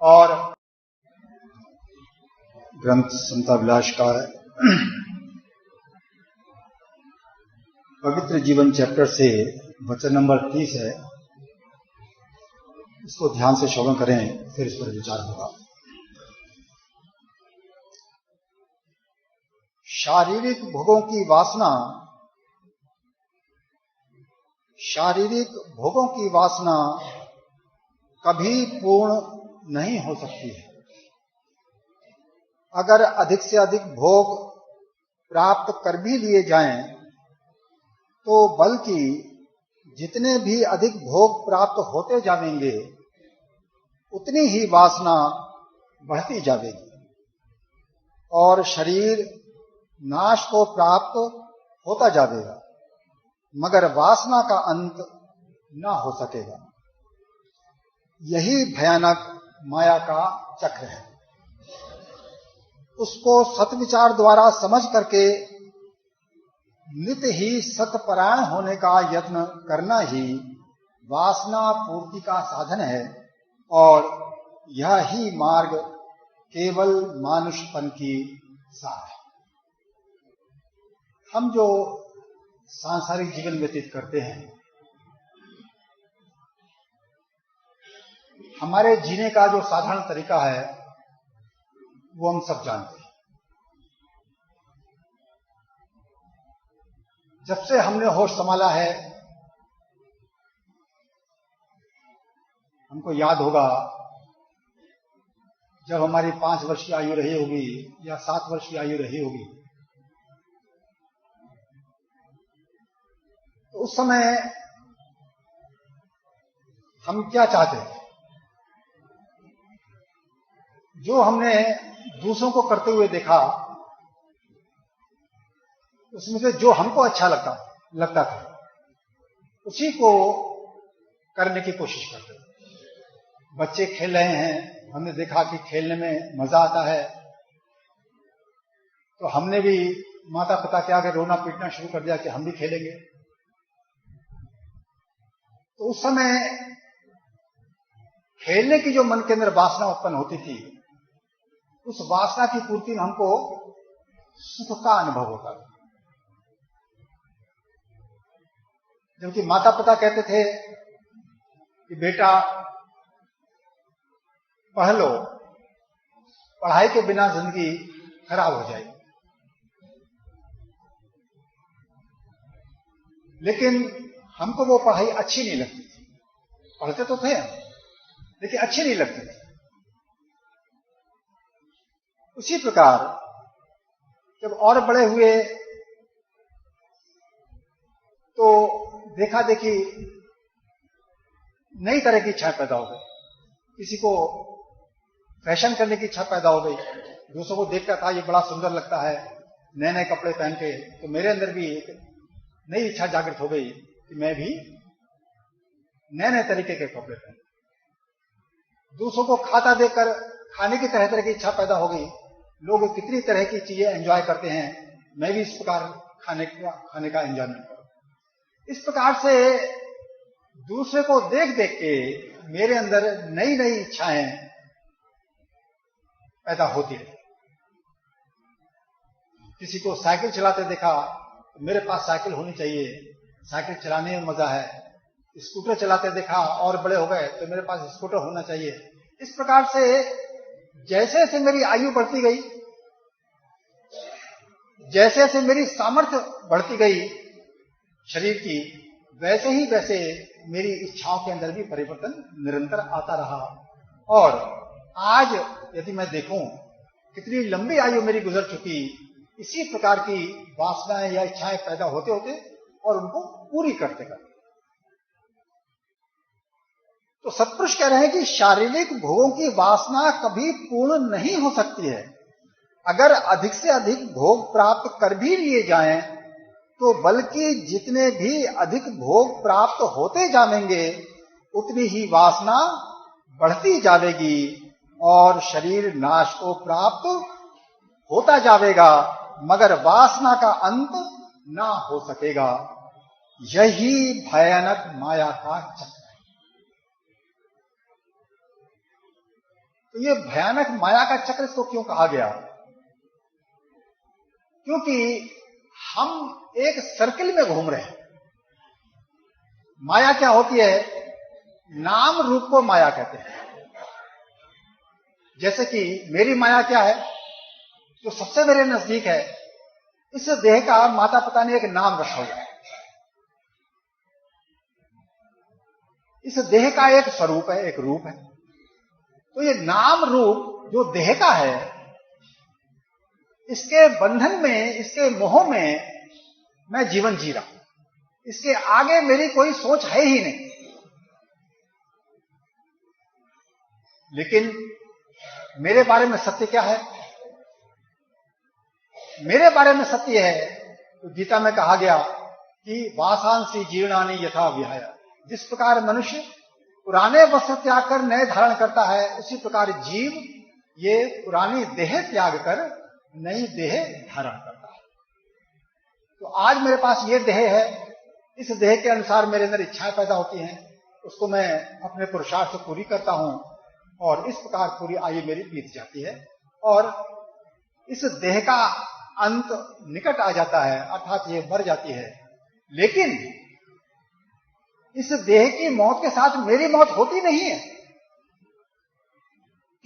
और ग्रंथ समताभिलाष का पवित्र जीवन चैप्टर से वचन नंबर 30 है। इसको ध्यान से श्रवण करें, फिर इस पर विचार होगा। शारीरिक भोगों की वासना कभी पूर्ण नहीं हो सकती है। अगर अधिक से अधिक भोग प्राप्त कर भी लिए जाएं, तो बल्कि जितने भी अधिक भोग प्राप्त होते जाएंगे उतनी ही वासना बढ़ती जाएगी और शरीर नाश को प्राप्त होता जाएगा, मगर वासना का अंत न हो सकेगा। यही भयानक माया का चक्र है। उसको सत्विचार द्वारा समझ करके नित्य ही सत्परायण होने का यत्न करना ही वासना पूर्ति का साधन है और यह ही मार्ग केवल मानुषपन की सार है। हम जो सांसारिक जीवन व्यतीत करते हैं, हमारे जीने का जो साधारण तरीका है वो हम सब जानते हैं। जब से हमने होश संभाला है, हमको याद होगा जब हमारी 5 वर्ष की आयु रही होगी या 7 वर्ष की आयु रही होगी, तो उस समय हम क्या चाहते थे? जो हमने दूसरों को करते हुए देखा, उसमें से जो हमको अच्छा लगता था उसी को करने की कोशिश करते थे। बच्चे खेल रहे हैं, हमने देखा कि खेलने में मजा आता है, तो हमने भी माता पिता के आगे रोना पीटना शुरू कर दिया कि हम भी खेलेंगे। तो उस समय खेलने की जो मन के अंदर वासना उत्पन्न होती थी, उस वासना की पूर्ति में हमको सुख का अनुभव होता था। जबकि माता पिता कहते थे कि बेटा पढ़ लो, पढ़ाई के बिना जिंदगी खराब हो जाएगी। लेकिन हमको वो पढ़ाई अच्छी नहीं लगती थी। पढ़ते तो थे लेकिन अच्छी नहीं लगती थी। उसी प्रकार जब और बड़े हुए तो देखा देखी नई तरह की इच्छा पैदा हो गई। किसी को फैशन करने की इच्छा पैदा हो गई। दूसरों को देखता था ये बड़ा सुंदर लगता है, नए नए कपड़े पहन के, तो मेरे अंदर भी एक नई इच्छा जागृत हो गई कि मैं भी नए नए तरीके के कपड़े पहन। दूसरों को खाता देखकर खाने की तरह तरह की इच्छा पैदा हो गई। लोग कितनी तरह की चीजें एंजॉय करते हैं, मैं भी इस प्रकार खाने का एंजॉयमेंट करूं। इस प्रकार से दूसरे को देख देख के मेरे अंदर नई नई इच्छाएं पैदा होती रही। किसी को साइकिल चलाते देखा तो मेरे पास साइकिल होनी चाहिए, साइकिल चलाने में मजा है। स्कूटर चलाते देखा और बड़े हो गए तो मेरे पास स्कूटर होना चाहिए। इस प्रकार से जैसे जैसे मेरी आयु बढ़ती गई, जैसे जैसे मेरी सामर्थ्य बढ़ती गई शरीर की, वैसे ही वैसे मेरी इच्छाओं के अंदर भी परिवर्तन निरंतर आता रहा। और आज यदि मैं देखूं कितनी लंबी आयु मेरी गुजर चुकी, इसी प्रकार की वासनाएं या इच्छाएं पैदा होते होते और उनको पूरी करते करते। तो सत्पुरुष कह रहे हैं कि शारीरिक भोगों की वासना कभी पूर्ण नहीं हो सकती है। अगर अधिक से अधिक भोग प्राप्त कर भी लिए जाएं, तो बल्कि जितने भी अधिक भोग प्राप्त होते जाएंगे उतनी ही वासना बढ़ती जाएगी और शरीर नाश को प्राप्त होता जाएगा, मगर वासना का अंत ना हो सकेगा। यही भयानक माया का चक्र है। तो ये भयानक माया का चक्र इसको क्यों कहा गया? क्योंकि हम एक सर्किल में घूम रहे हैं। माया क्या होती है? नाम रूप को माया कहते हैं। जैसे कि मेरी माया क्या है? जो सबसे मेरे नजदीक है, इस देह का माता पिता ने एक नाम रखा हुआ है। इस देह का एक स्वरूप है, एक रूप है। तो ये नाम रूप जो देह का है, इसके बंधन में, इसके मोह में मैं जीवन जी रहा हूं। इसके आगे मेरी कोई सोच है ही नहीं। लेकिन मेरे बारे में सत्य क्या है? मेरे बारे में सत्य है तो गीता में कहा गया कि वासांसी जीर्णानि यथा विहाय। जिस प्रकार मनुष्य पुराने वस्त्र त्याग कर नए धारण करता है, उसी प्रकार जीव ये पुरानी देह त्याग कर नई देह धारण करता है। तो आज मेरे पास ये देह है, इस देह के अनुसार मेरे अंदर इच्छाएं पैदा होती हैं, उसको मैं अपने पुरुषार्थ से पूरी करता हूं और इस प्रकार पूरी आयु मेरी बीत जाती है और इस देह का अंत निकट आ जाता है, अर्थात ये मर जाती है। लेकिन इस देह की मौत के साथ मेरी मौत होती नहीं है,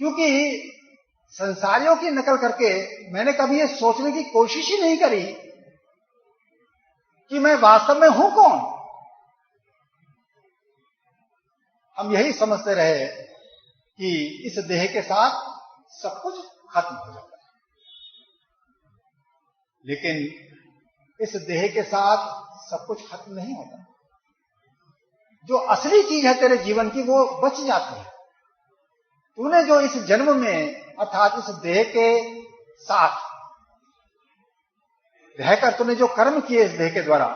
क्योंकि संसारियों की नकल करके मैंने कभी ये सोचने की कोशिश ही नहीं करी कि मैं वास्तव में हूं कौन। हम यही समझते रहे कि इस देह के साथ सब कुछ खत्म हो जाता है। लेकिन इस देह के साथ सब कुछ खत्म नहीं होता। जो असली चीज है तेरे जीवन की, वो बच जाती है। तूने जो इस जन्म में, अर्थात इस देह के साथ रहकर तूने जो कर्म किए इस देह के द्वारा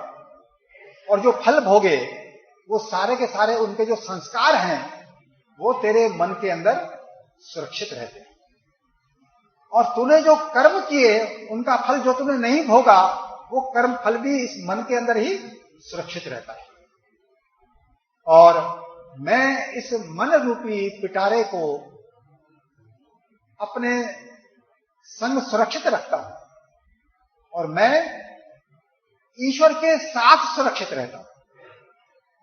और जो फल भोगे, वो सारे के सारे उनके जो संस्कार हैं वो तेरे मन के अंदर सुरक्षित रहते हैं। और तूने जो कर्म किए उनका फल जो तूने नहीं भोगा, वो कर्म फल भी इस मन के अंदर ही सुरक्षित रहता है। और मैं इस मन रूपी पिटारे को अपने संग सुरक्षित रखता हूं और मैं ईश्वर के साथ सुरक्षित रहता हूं।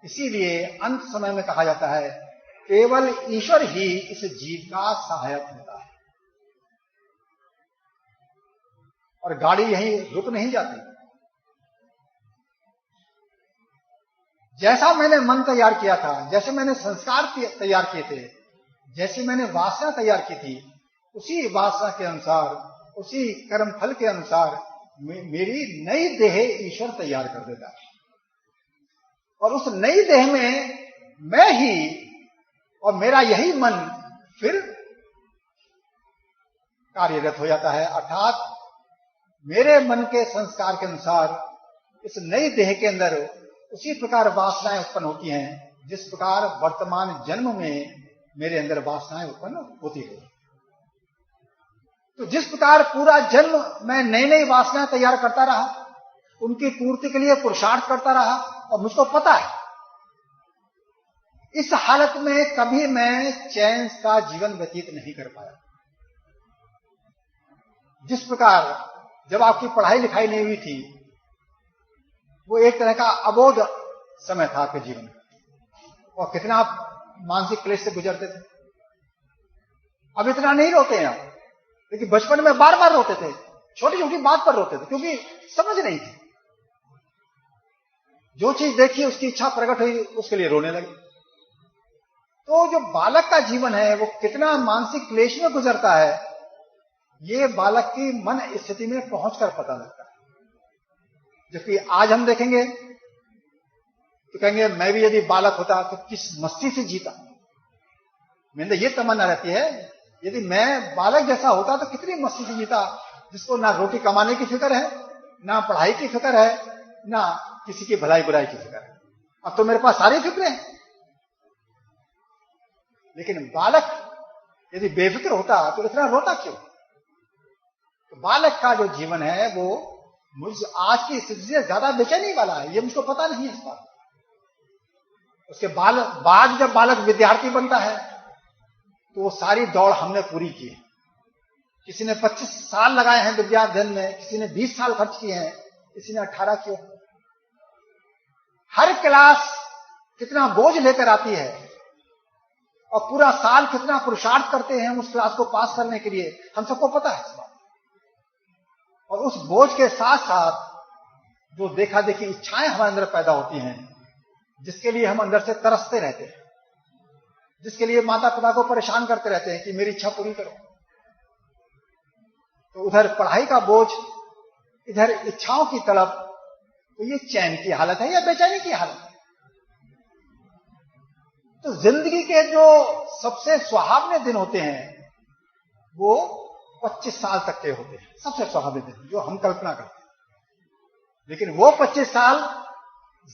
इसीलिए अंत समय में कहा जाता है केवल ईश्वर ही इस जीव का सहायक होता है। और गाड़ी यहीं रुक नहीं जाती। जैसा मैंने मन तैयार किया था, जैसे मैंने संस्कार तैयार किए थे, जैसी मैंने वासना तैयार की थी, उसी वासना के अनुसार, उसी कर्म फल के अनुसार मेरी नई देह ईश्वर तैयार कर देता है। और उस नई देह में मैं ही और मेरा यही मन फिर कार्यरत हो जाता है। अर्थात मेरे मन के संस्कार के अनुसार इस नई देह के अंदर उसी प्रकार वासनाएं उत्पन्न होती हैं जिस प्रकार वर्तमान जन्म में मेरे अंदर वासनाएं उत्पन्न होती है। तो जिस प्रकार पूरा जन्म मैं नई नई वासनाएं तैयार करता रहा, उनकी पूर्ति के लिए पुरुषार्थ करता रहा, और मुझको पता है इस हालत में कभी मैं चैन का जीवन व्यतीत नहीं कर पाया। जिस प्रकार जब आपकी पढ़ाई लिखाई नहीं हुई थी, वो एक तरह का अबोध समय था आपके जीवन का, और कितना आप मानसिक क्लेश से गुजरते थे। अब इतना नहीं रोते हैं आप, लेकिन बचपन में बार बार रोते थे, छोटी छोटी बात पर रोते थे, क्योंकि समझ नहीं थी। जो चीज देखी उसकी इच्छा प्रकट हुई, उसके लिए रोने लगे। तो जो बालक का जीवन है वो कितना मानसिक क्लेश में गुजरता है, ये बालक की मन स्थिति में पहुंचकर पता लगता है। जबकि आज हम देखेंगे तो कहेंगे मैं भी यदि बालक होता तो किस मस्ती से जीता। मेरे ये तमन्ना रहती है यदि मैं बालक जैसा होता तो कितनी मस्ती से जीता, जिसको ना रोटी कमाने की फिक्र है, ना पढ़ाई की फिक्र है, ना किसी की भलाई बुराई की फिक्र है। अब तो मेरे पास सारी फिक्र है। लेकिन बालक यदि बेफिक्र होता तो इतना रोता क्यों? तो बालक का जो जीवन है वो मुझ आज की स्थिति से ज्यादा बेचैनी वाला है, ये मुझको पता नहीं है इस बात। उसके बाद जब बालक विद्यार्थी बनता है तो वो सारी दौड़ हमने पूरी की है। किसी ने 25 साल लगाए हैं विद्या अध्ययन में, किसी ने 20 साल खर्च किए हैं, किसी ने 18 किए। हर क्लास कितना बोझ लेकर आती है और पूरा साल कितना पुरुषार्थ करते हैं उस क्लास को पास करने के लिए, हम सबको पता है इस बात। और उस बोझ के साथ साथ जो देखा देखी इच्छाएं हमारे अंदर पैदा होती हैं, जिसके लिए हम अंदर से तरसते रहते हैं, जिसके लिए माता पिता को परेशान करते रहते हैं कि मेरी इच्छा पूरी करो। तो उधर पढ़ाई का बोझ, इधर इच्छाओं की तड़प, तो ये चैन की हालत है या बेचैनी की हालत है? तो जिंदगी के जो सबसे सुहावने दिन होते हैं वो 25 साल तक के होते हैं, सबसे सुहावने दिन जो हम कल्पना करते हैं। लेकिन वो 25 साल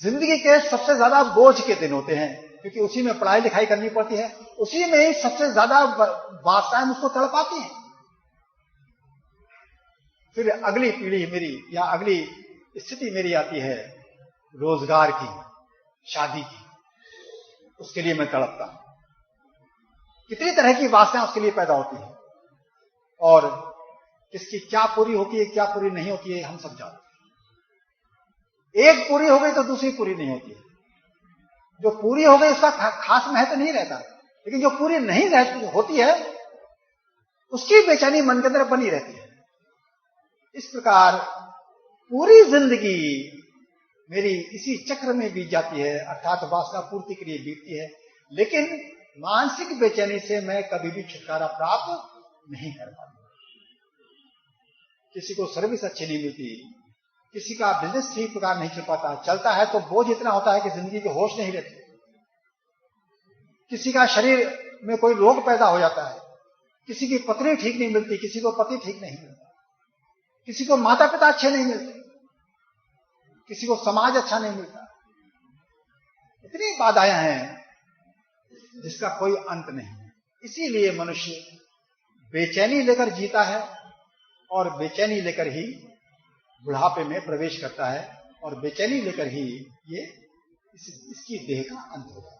जिंदगी के सबसे ज्यादा बोझ के दिन होते हैं, क्योंकि उसी में पढ़ाई लिखाई करनी पड़ती है, उसी में ही सबसे ज्यादा वासनाएं मुझको तड़पाती हैं। फिर अगली पीढ़ी मेरी या अगली स्थिति मेरी आती है रोजगार की, शादी की, उसके लिए मैं तड़पता हूं। कितनी तरह की वासनाएं उसके लिए पैदा होती है और किसकी क्या पूरी होती है क्या पूरी नहीं होती है हम सब जानते हैं। एक पूरी हो गई तो दूसरी पूरी नहीं होती है। जो पूरी हो गई उसका खास महत्व नहीं रहता, लेकिन जो पूरी नहीं रहती होती है उसकी बेचैनी मन के अंदर बनी रहती है। इस प्रकार पूरी जिंदगी मेरी इसी चक्र में बीत जाती है, अर्थात वासना पूर्ति के लिए बीतती है, लेकिन मानसिक बेचैनी से मैं कभी भी छुटकारा प्राप्त नहीं कर पाता। किसी को सर्विस अच्छी नहीं मिलती, किसी का बिजनेस ठीक प्रकार नहीं चल पाता, चलता है तो बोझ इतना होता है कि जिंदगी के होश नहीं रहते। किसी का शरीर में कोई रोग पैदा हो जाता है, किसी की पत्नी ठीक नहीं मिलती, किसी को पति ठीक नहीं मिलता, किसी को माता पिता अच्छे नहीं मिलते, किसी को समाज अच्छा नहीं मिलता। इतनी बाधाएं हैं जिसका कोई अंत नहीं है। इसीलिए मनुष्य बेचैनी लेकर जीता है और बेचैनी लेकर ही बुढ़ापे में प्रवेश करता है और बेचैनी लेकर ही ये इसकी देह का अंत हो जाता है।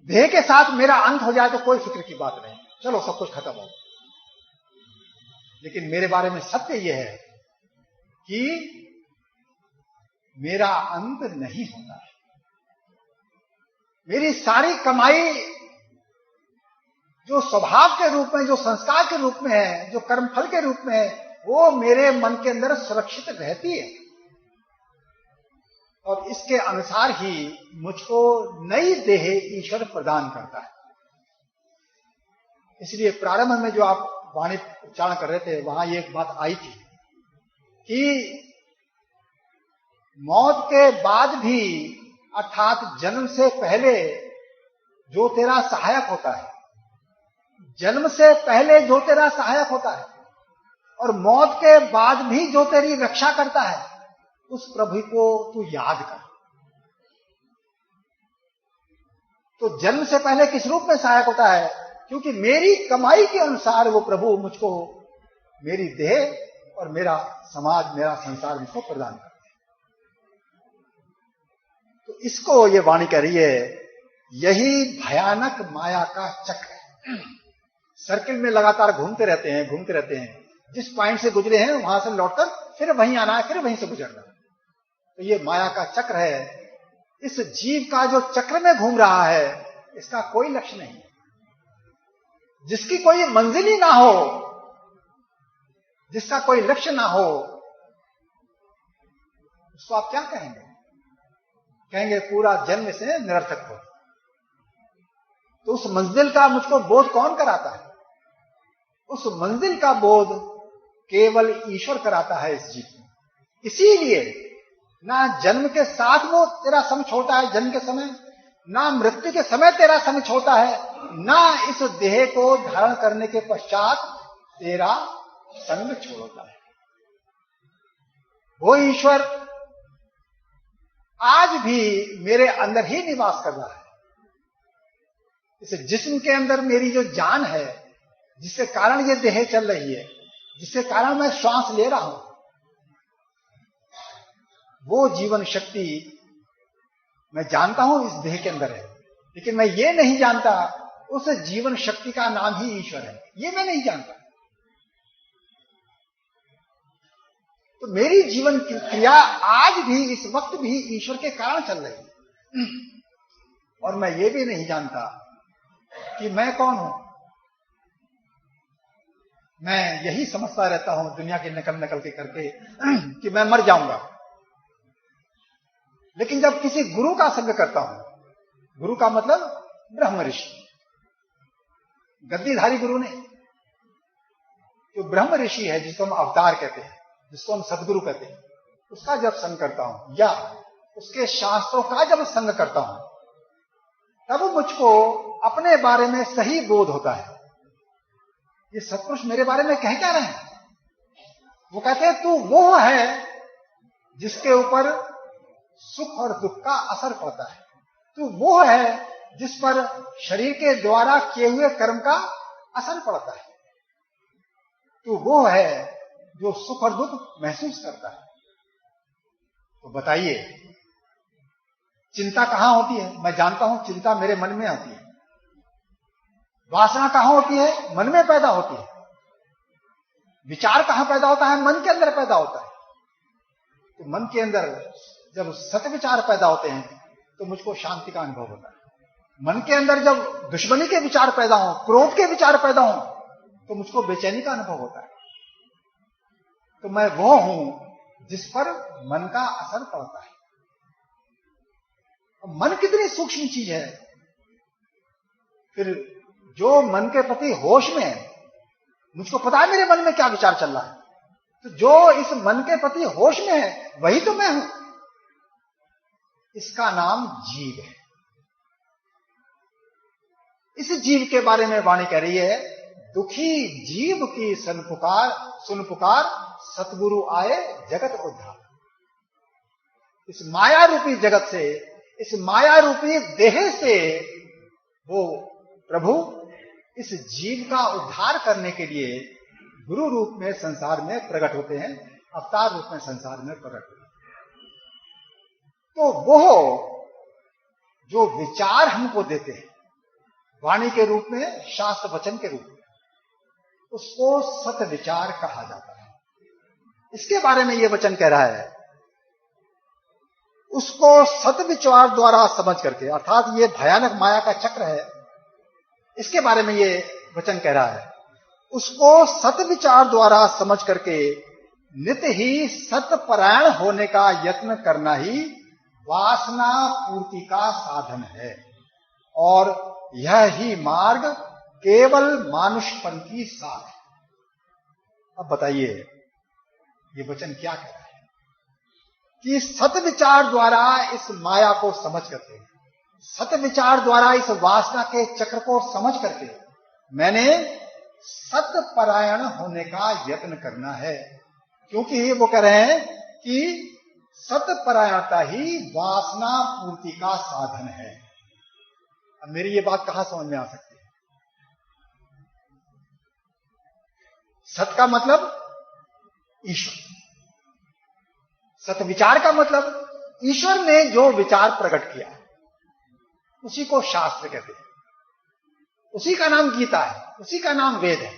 देह के साथ मेरा अंत हो जाए तो कोई फिक्र की बात नहीं, चलो सब कुछ खत्म हो। लेकिन मेरे बारे में सत्य यह है कि मेरा अंत नहीं होता है। मेरी सारी कमाई जो स्वभाव के रूप में, जो संस्कार के रूप में है, जो कर्मफल के रूप में है, वो मेरे मन के अंदर सुरक्षित रहती है और इसके अनुसार ही मुझको नई देह ईश्वर प्रदान करता है। इसलिए प्रारंभ में जो आप वाणी उच्चारण कर रहे थे वहां ये एक बात आई थी कि मौत के बाद भी, अर्थात जन्म से पहले जो तेरा सहायक होता है, जन्म से पहले जो तेरा सहायक होता है और मौत के बाद भी जो तेरी रक्षा करता है, उस प्रभु को तू याद कर। तो जन्म से पहले किस रूप में सहायक होता है? क्योंकि मेरी कमाई के अनुसार वो प्रभु मुझको मेरी देह और मेरा समाज, मेरा संसार मुझको प्रदान करता है। तो इसको ये वाणी कह रही है, यही भयानक माया का चक्र है। सर्किल में लगातार घूमते रहते हैं, जिस पॉइंट से गुजरे हैं वहां से लौटकर फिर वहीं आना है, फिर वहीं से गुजरना है। तो ये माया का चक्र है। इस जीव का जो चक्र में घूम रहा है, इसका कोई लक्ष्य नहीं है। जिसकी कोई मंजिल ही ना हो, जिसका कोई लक्ष्य ना हो, उसको आप क्या कहेंगे? कहेंगे पूरा जन्म से निरर्थक हो। तो उस मंजिल का मुझको बोध कौन कराता है? उस मंजिल का बोध केवल ईश्वर कराता है इस जीव को। इसीलिए ना जन्म के साथ वो तेरा संग छोड़ता है जन्म के समय, ना मृत्यु के समय तेरा संग छोड़ता है, ना इस देह को धारण करने के पश्चात तेरा संग छोड़ता है। वो ईश्वर आज भी मेरे अंदर ही निवास कर रहा है। इस जिस्म के अंदर मेरी जो जान है, जिसके कारण ये देह चल रही है, जिसके कारण मैं श्वास ले रहा हूं, वो जीवन शक्ति मैं जानता हूं इस देह के अंदर है, लेकिन मैं ये नहीं जानता उस जीवन शक्ति का नाम ही ईश्वर है, ये मैं नहीं जानता। तो मेरी जीवन की क्रिया आज भी, इस वक्त भी ईश्वर के कारण चल रही है। और मैं ये भी नहीं जानता कि मैं कौन हूं। मैं यही समझता रहता हूं दुनिया की नकल के करके कि मैं मर जाऊंगा। लेकिन जब किसी गुरु का संग करता हूं, गुरु का मतलब ब्रह्म ऋषि, गद्दीधारी गुरु नहीं, जो ब्रह्म ऋषि है, जिसको हम अवतार कहते हैं, जिसको हम सदगुरु कहते हैं, उसका जब संग करता हूं या उसके शास्त्रों का जब संग करता हूं, तब मुझको अपने बारे में सही बोध होता है। ये सत्पुरुष मेरे बारे में कह क्या रहे हैं? वो कहते हैं तू वो है जिसके ऊपर सुख और दुख का असर पड़ता है, तू वो है जिस पर शरीर के द्वारा किए हुए कर्म का असर पड़ता है, तू वो है जो सुख और दुख महसूस करता है। तो बताइए, चिंता कहां होती है? मैं जानता हूं चिंता मेरे मन में आती है। वासना कहां होती है? मन में पैदा होती है। विचार कहां पैदा होता है? मन के अंदर पैदा होता है। तो मन के अंदर जब सत विचार पैदा होते हैं तो मुझको शांति का अनुभव होता है। मन के अंदर जब दुश्मनी के विचार पैदा हो, क्रोध के विचार पैदा हो, तो मुझको बेचैनी का अनुभव होता है। तो मैं वो हूं जिस पर मन का असर पड़ता है। मन कितनी सूक्ष्म चीज है। फिर जो मन के प्रति होश में है, मुझको पता है मेरे मन में क्या विचार चल रहा है, तो जो इस मन के प्रति होश में है वही तो मैं हूं। इसका नाम जीव है। इस जीव के बारे में वाणी कह रही है, दुखी जीव की सुन पुकार सतगुरु आए जगत उद्धार। इस माया रूपी जगत से, इस माया रूपी देह से वो प्रभु इस जीव का उद्धार करने के लिए गुरु रूप में संसार में प्रकट होते हैं, अवतार रूप में संसार में प्रकट होते हैं। तो वो जो विचार हमको देते हैं वाणी के रूप में, शास्त्र वचन के रूप में, उसको सत विचार कहा जाता है। इसके बारे में ये वचन कह रहा है, उसको सत विचार द्वारा समझ करके, अर्थात ये भयानक माया का चक्र है, इसके बारे में ये वचन कह रहा है, उसको सत विचार द्वारा समझ करके नित्य ही सतपरायण होने का यत्न करना ही वासना पूर्ति का साधन है। और यह ही मार्ग केवल मानुषपन की साख है। अब बताइए ये वचन क्या कह रहा है कि सत विचार द्वारा इस माया को समझ करके, सत विचार द्वारा इस वासना के चक्र को समझ करके मैंने सतपरायण होने का यत्न करना है। क्योंकि वो कह रहे हैं कि सतपरायणता ही वासना पूर्ति का साधन है। अब मेरी ये बात कहां समझ में आ सकती है? सत का मतलब ईश्वर, सत विचार का मतलब ईश्वर ने जो विचार प्रकट किया उसी को शास्त्र कहते हैं, उसी का नाम गीता है, उसी का नाम वेद है,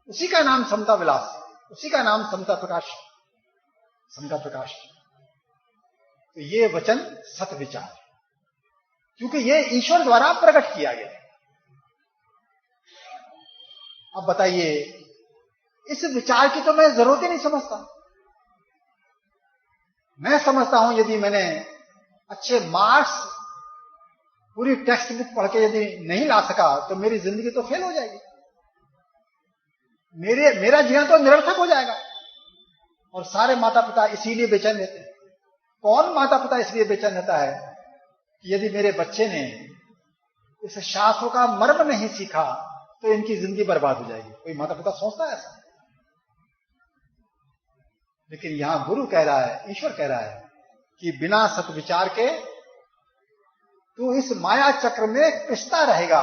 उसी का नाम समता विलास, उसी का नाम समता प्रकाश। तो ये वचन सत विचार है, क्योंकि ये ईश्वर द्वारा प्रकट किया गया। अब बताइए, इस विचार की तो मैं जरूरत ही नहीं समझता। मैं समझता हूं यदि मैंने अच्छे मार्क्स पूरी टेक्स्ट बुक पढ़ के यदि नहीं ला सका तो मेरी जिंदगी तो फेल हो जाएगी, मेरा जीवन तो निरर्थक हो जाएगा। और सारे माता पिता इसीलिए बेचैन रहते हैं। कौन माता पिता इसलिए बेचैन रहता है कि यदि मेरे बच्चे ने इस शास्त्रों का मर्म नहीं सीखा तो इनकी जिंदगी बर्बाद हो जाएगी। कोई माता पिता सोचता है ऐसा? लेकिन यहां गुरु कह रहा है, ईश्वर कह रहा है कि बिना सत विचार के तू इस माया चक्र में पिसता रहेगा।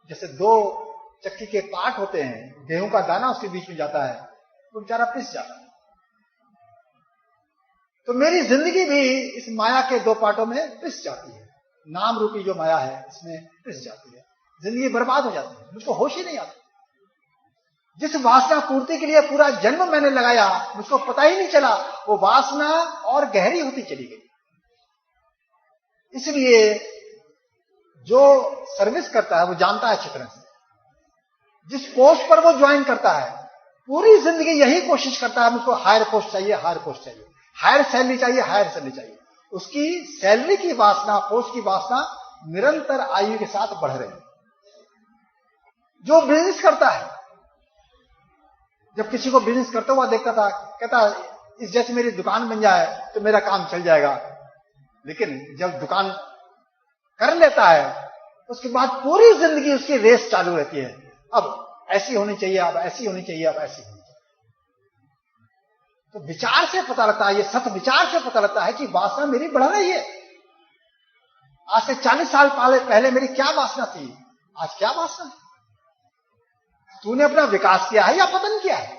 जैसे दो चक्की के पार्ट होते हैं, गेहूं का दाना उसके बीच में जाता है तो बेचारा पिस जाता है। तो मेरी जिंदगी भी इस माया के दो पार्टों में पिस जाती है। नाम रूपी जो माया है इसमें पिस जाती है, जिंदगी बर्बाद हो जाती है, मुझको होश ही नहीं आता। जिस वासना पूर्ति के लिए पूरा जन्म मैंने लगाया, मुझको पता ही नहीं चला, वो वासना और गहरी होती चली गई। इसलिए जो सर्विस करता है वो जानता है अच्छी तरह से, जिस पोस्ट पर वो ज्वाइन करता है पूरी जिंदगी यही कोशिश करता है, मुझको हायर पोस्ट चाहिए, हायर पोस्ट चाहिए, हायर सैलरी चाहिए, हायर सैलरी चाहिए। उसकी सैलरी की वासना, पोस्ट की वासना निरंतर आयु के साथ बढ़ रही है। जो बिजनेस करता है, जब किसी को बिजनेस करता हुआ देखता था, कहता इस जैसे मेरी दुकान बन जाए तो मेरा काम चल जाएगा। लेकिन जब दुकान कर लेता है उसके बाद पूरी जिंदगी उसकी रेस चालू रहती है, अब ऐसी होनी चाहिए, अब ऐसी होनी चाहिए, अब ऐसी होनी चाहिए। तो विचार से पता लगता है, ये सत विचार से पता लगता है कि वासना मेरी बढ़ रही है। आज से 40 साल पहले मेरी क्या वासना थी, आज क्या वासना है? तूने अपना विकास किया है या पतन किया है?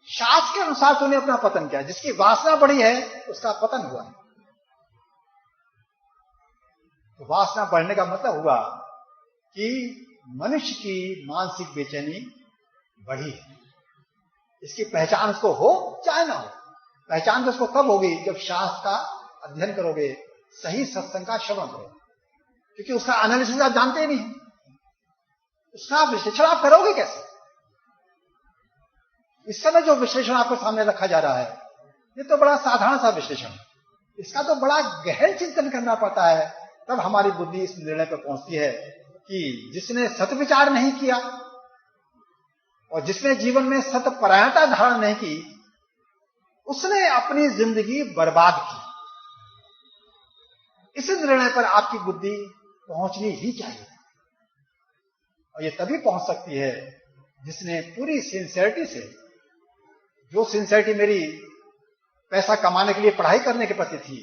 शास्त्र के अनुसार तूने अपना पतन किया है। जिसकी वासना बढ़ी है उसका पतन हुआ है। तो वासना बढ़ने का मतलब हुआ कि मनुष्य की मानसिक बेचैनी बढ़ी है। इसकी पहचान उसको हो चाहे ना हो, पहचान तो उसको कब होगी जब शास्त्र का अध्ययन करोगे, सही सत्संग का श्रवण करोगे, क्योंकि उसका एनालिसिस आप जानते ही नहीं, उसका विश्लेषण आप करोगे कैसे? इस समय जो विश्लेषण आपके सामने रखा जा रहा है ये तो बड़ा साधारण सा विश्लेषण है, इसका तो बड़ा गहन चिंतन करना पड़ता है, तब हमारी बुद्धि इस निर्णय पर पहुंचती है कि जिसने सत विचार नहीं किया और जिसने जीवन में सतपरायणता धारण नहीं की, उसने अपनी जिंदगी बर्बाद की। इस निर्णय पर आपकी बुद्धि पहुंचनी ही चाहिए, और ये तभी पहुंच सकती है जिसने पूरी सिंसियरिटी से, जो सिंसियरिटी मेरी पैसा कमाने के लिए पढ़ाई करने के प्रति थी,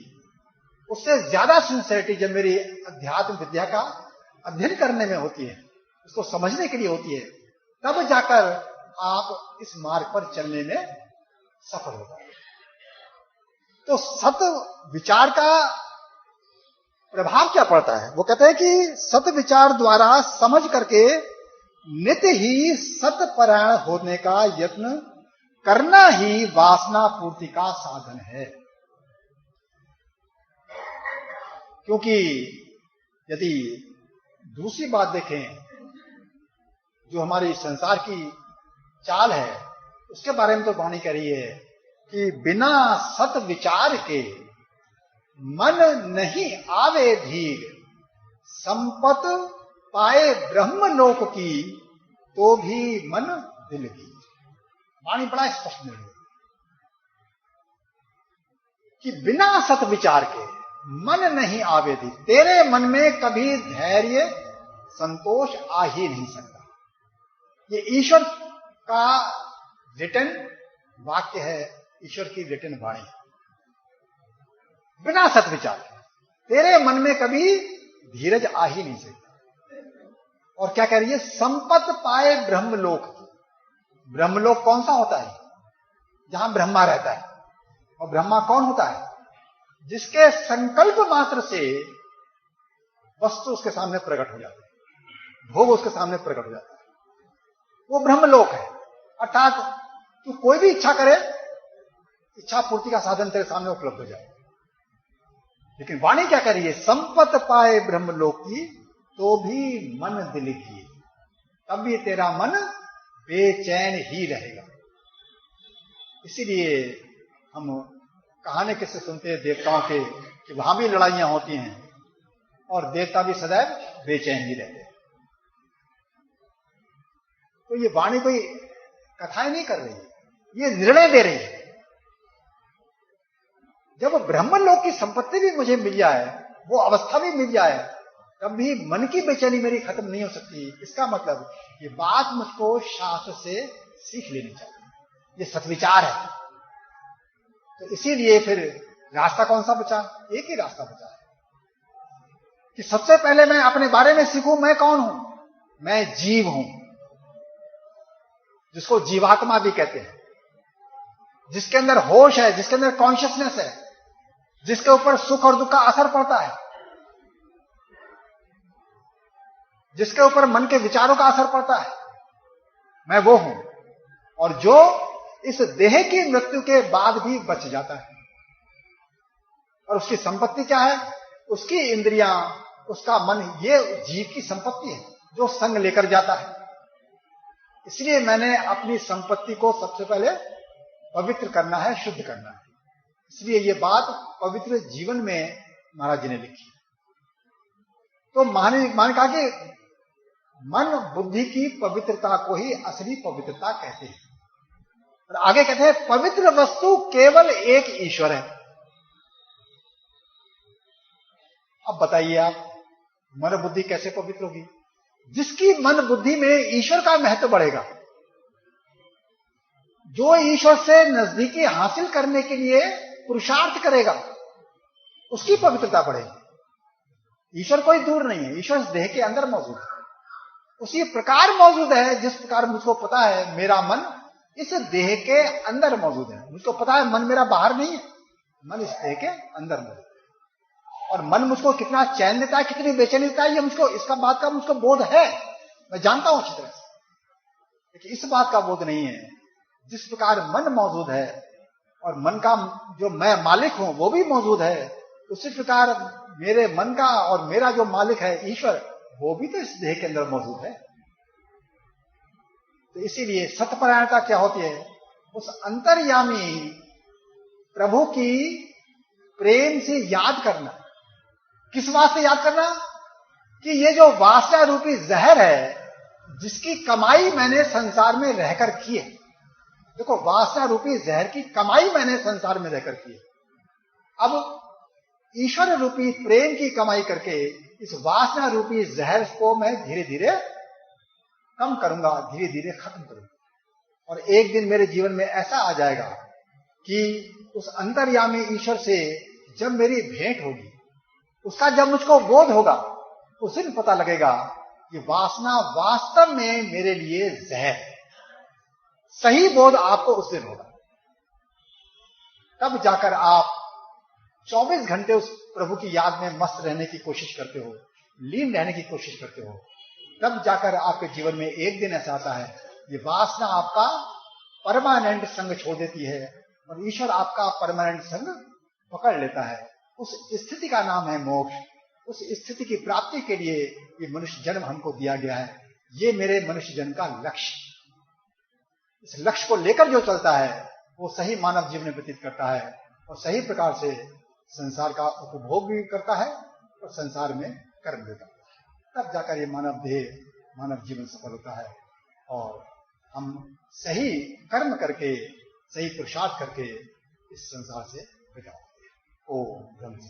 उससे ज्यादा सिंसियरिटी जब मेरी अध्यात्म विद्या का अध्ययन करने में होती है, उसको समझने के लिए होती है, तब जाकर आप इस मार्ग पर चलने में सफल हो जाएंगे। तो सत विचार का प्रभाव क्या पड़ता है? वो कहते हैं कि सत विचार द्वारा समझ करके नित्य ही सतपरायण होने का यत्न करना ही वासना पूर्ति का साधन है। क्योंकि यदि दूसरी बात देखें, जो हमारी संसार की चाल है उसके बारे में तो वाणी कह रही है कि बिना सत विचार के मन नहीं आवे धीर, संपत पाए ब्रह्मलोक की तो भी मन दिल की। वाणी बड़ा स्पष्ट नहीं है कि बिना सत विचार के मन नहीं आवे धीर, तेरे मन में कभी धैर्य संतोष आ ही नहीं सकता। ये ईश्वर का रिटन वाक्य है, ईश्वर की रिटन वाणी। बिना सत विचार के तेरे मन में कभी धीरज आ ही नहीं सकता। और क्या कह रही है? संपत पाए ब्रह्मलोक की। ब्रह्मलोक कौन सा होता है? जहां ब्रह्मा रहता है। और ब्रह्मा कौन होता है? जिसके संकल्प मात्र से वस्तु उसके सामने प्रकट हो जाती है, भोग उसके सामने प्रकट हो जाता है, वो ब्रह्मलोक है। अर्थात तू कोई भी इच्छा करे, इच्छा पूर्ति का साधन तेरे सामने उपलब्ध हो जाए। लेकिन वाणी क्या कह रही है? संपत पाए ब्रह्मलोक की तो भी मन दिल की, तब भी तेरा मन बेचैन ही रहेगा। इसीलिए हम कहानी किससे सुनते हैं देवताओं के, कि वहां भी लड़ाइयां होती हैं और देवता भी सदैव बेचैन ही रहते हैं। तो ये वाणी कोई कथाएं नहीं कर रही है, ये निर्णय दे रही है। जब ब्रह्मलोक की संपत्ति भी मुझे मिल जाए, वो अवस्था भी मिल जाए, तब भी मन की बेचैनी मेरी खत्म नहीं हो सकती। इसका मतलब ये बात मुझको शास्त्र से सीख लेनी चाहिए, ये सत्विचार है। तो इसीलिए फिर रास्ता कौन सा बचा? एक ही रास्ता बचा है कि सबसे पहले मैं अपने बारे में सीखूं, मैं कौन हूं? मैं जीव हूं, जिसको जीवात्मा भी कहते हैं, जिसके अंदर होश है, जिसके अंदर कॉन्शियसनेस है, जिसके ऊपर सुख और दुख का असर पड़ता है। जिसके ऊपर मन के विचारों का असर पड़ता है, मैं वो हूं। और जो इस देह की मृत्यु के बाद भी बच जाता है। और उसकी संपत्ति क्या है? उसकी इंद्रियां, उसका मन, ये जीव की संपत्ति है जो संग लेकर जाता है। इसलिए मैंने अपनी संपत्ति को सबसे पहले पवित्र करना है, शुद्ध करना है। इसलिए ये बात पवित्र जीवन में महाराज जी ने लिखी। तो मान कहा कि मन बुद्धि की पवित्रता को ही असली पवित्रता कहते हैं। और आगे कहते हैं पवित्र वस्तु केवल एक ईश्वर है। अब बताइए आप, मन बुद्धि कैसे पवित्र होगी? जिसकी मन बुद्धि में ईश्वर का महत्व बढ़ेगा, जो ईश्वर से नजदीकी हासिल करने के लिए पुरुषार्थ करेगा, उसकी पवित्रता बढ़ेगी। ईश्वर कोई दूर नहीं है, ईश्वर इस देह के अंदर मौजूद है, उसी प्रकार मौजूद है जिस प्रकार मुझको पता है मेरा मन इस देह के अंदर मौजूद है। मुझको पता है मन मेरा बाहर नहीं है, मन इस देह के अंदर मौजूद है। और मन मुझको कितना चैन देता है, कितनी बेचैनी देता है, ये मुझको, इसका बात का मुझको बोध है, मैं जानता हूं अच्छी तरह से। लेकिन इस बात का बोध नहीं है जिस प्रकार मन मौजूद है और मन का जो मैं मालिक हूं वो भी मौजूद है, उसी प्रकार मेरे मन का और मेरा जो मालिक है ईश्वर, वो भी तो इस देह के अंदर मौजूद है। तो इसीलिए सत्यपरायणता क्या होती है? उस अंतर्यामी प्रभु की प्रेम से याद करना। किस वास्ते याद करना? कि ये जो वासना रूपी जहर है, जिसकी कमाई मैंने संसार में रहकर की है। देखो, वासना रूपी जहर की कमाई मैंने संसार में रहकर की है। अब ईश्वर रूपी प्रेम की कमाई करके इस वासना रूपी जहर को मैं धीरे धीरे कम करूंगा, धीरे धीरे खत्म करूंगा। और एक दिन मेरे जीवन में ऐसा आ जाएगा कि उस अंतर्यामी ईश्वर से जब मेरी भेंट होगी, उसका जब मुझको बोध होगा, उस दिन पता लगेगा कि वासना वास्तव में मेरे लिए जहर है। सही बोध आपको उस दिन होगा। तब जाकर आप 24 घंटे उस प्रभु की याद में मस्त रहने की कोशिश करते हो, लीन रहने की कोशिश करते हो। तब जाकर आपके जीवन में एक दिन ऐसा आता है, ये वासना आपका परमानेंट संग छोड़ देती है और ईश्वर आपका परमानेंट संग पकड़ लेता है। उस स्थिति का नाम है मोक्ष। उस स्थिति की प्राप्ति के लिए ये मनुष्य जन्म हमको दिया गया है। ये मेरे मनुष्य जन्म का लक्ष्य। इस लक्ष्य को लेकर जो चलता है वो सही मानव जीवन व्यतीत करता है और सही प्रकार से संसार का उपभोग भी करता है और संसार में कर्म भी करता है। तब जाकर ये मानव देह, मानव जीवन सफल होता है और हम सही कर्म करके, सही पुरुषार्थ करके इस संसार से विदा होते हैं। ओम ब्रह्म।